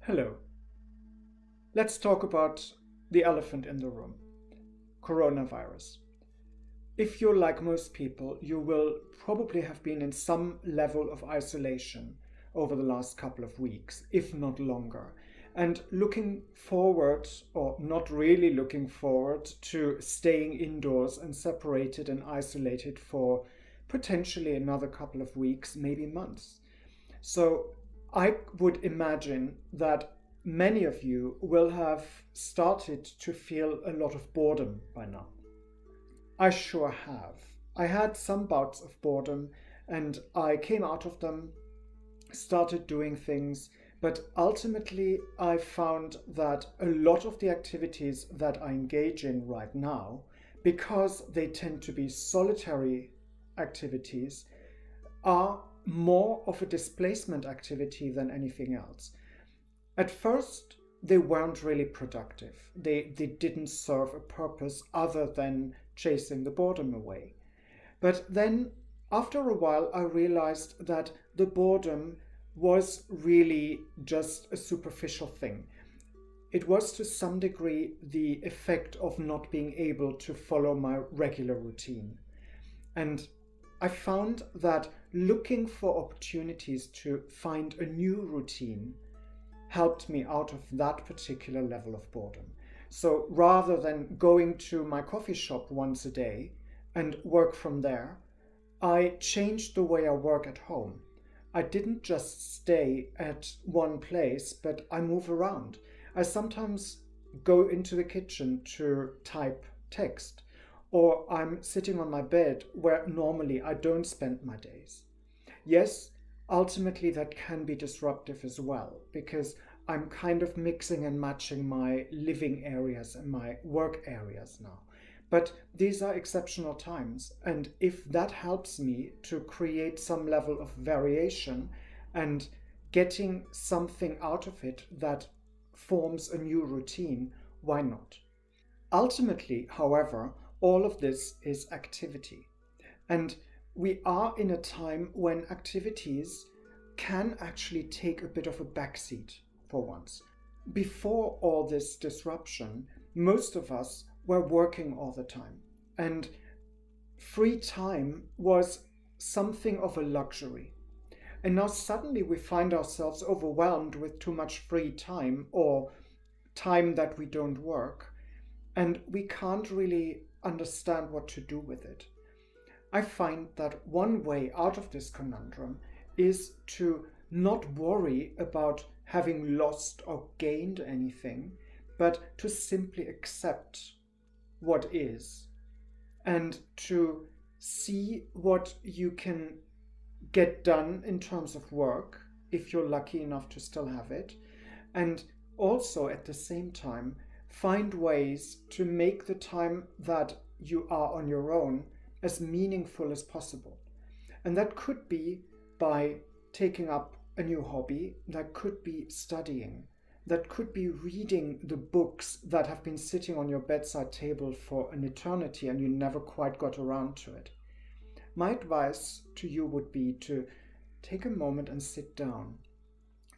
Hello. Let's talk about the elephant in the room, coronavirus. If you're like most people, you will probably have been in some level of isolation over the last couple of weeks, if not longer. And looking forward, or not really looking forward, to staying indoors and separated and isolated for potentially another couple of weeks, maybe months. So I would imagine that many of you will have started to feel a lot of boredom by now. I sure have. I had some bouts of boredom and I came out of them, started doing things, but ultimately I found that a lot of the activities that I engage in right now, because they tend to be solitary activities, are more of a displacement activity than anything else. At first, they weren't really productive. They didn't serve a purpose other than chasing the boredom away. But then, after a while, I realized that the boredom was really just a superficial thing. It was to some degree the effect of not being able to follow my regular routine. And I found that looking for opportunities to find a new routine helped me out of that particular level of boredom. So rather than going to my coffee shop once a day and work from there, I changed the way I work at home. I didn't just stay at one place, but I move around. I sometimes go into the kitchen to type text, or I'm sitting on my bed where normally I don't spend my days. Yes, ultimately that can be disruptive as well, because I'm kind of mixing and matching my living areas and my work areas now. But these are exceptional times, and if that helps me to create some level of variation and getting something out of it that forms a new routine, why not? Ultimately, however, all of this is activity. And we are in a time when activities can actually take a bit of a backseat for once. Before all this disruption, most of us were working all the time. And free time was something of a luxury. And now suddenly we find ourselves overwhelmed with too much free time or time that we don't work. And we can't really understand what to do with it. I find that one way out of this conundrum is to not worry about having lost or gained anything, but to simply accept what is and to see what you can get done in terms of work, if you're lucky enough to still have it, and also at the same time find ways to make the time that you are on your own as meaningful as possible. And that could be by taking up a new hobby, that could be studying, that could be reading the books that have been sitting on your bedside table for an eternity and you never quite got around to it. My advice to you would be to take a moment and sit down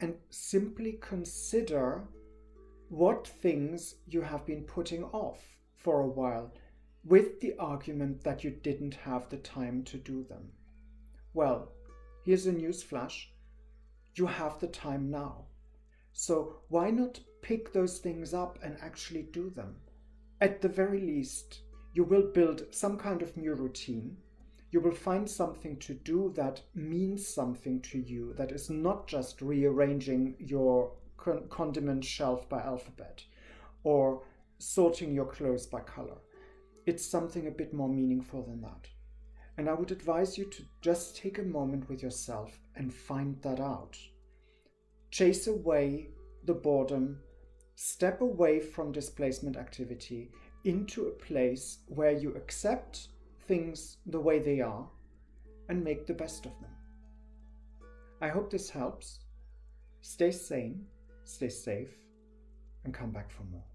and simply consider what things you have been putting off for a while with the argument that you didn't have the time to do them. Well, here's a news flash. You have the time now. So why not pick those things up and actually do them? At the very least, you will build some kind of new routine. You will find something to do that means something to you, that is not just rearranging your condiment shelf by alphabet or sorting your clothes by color. It's something a bit more meaningful than that. And I would advise you to just take a moment with yourself and find that out. Chase away the boredom, step away from displacement activity into a place where you accept things the way they are and make the best of them. I hope this helps. Stay sane, stay safe, and come back for more.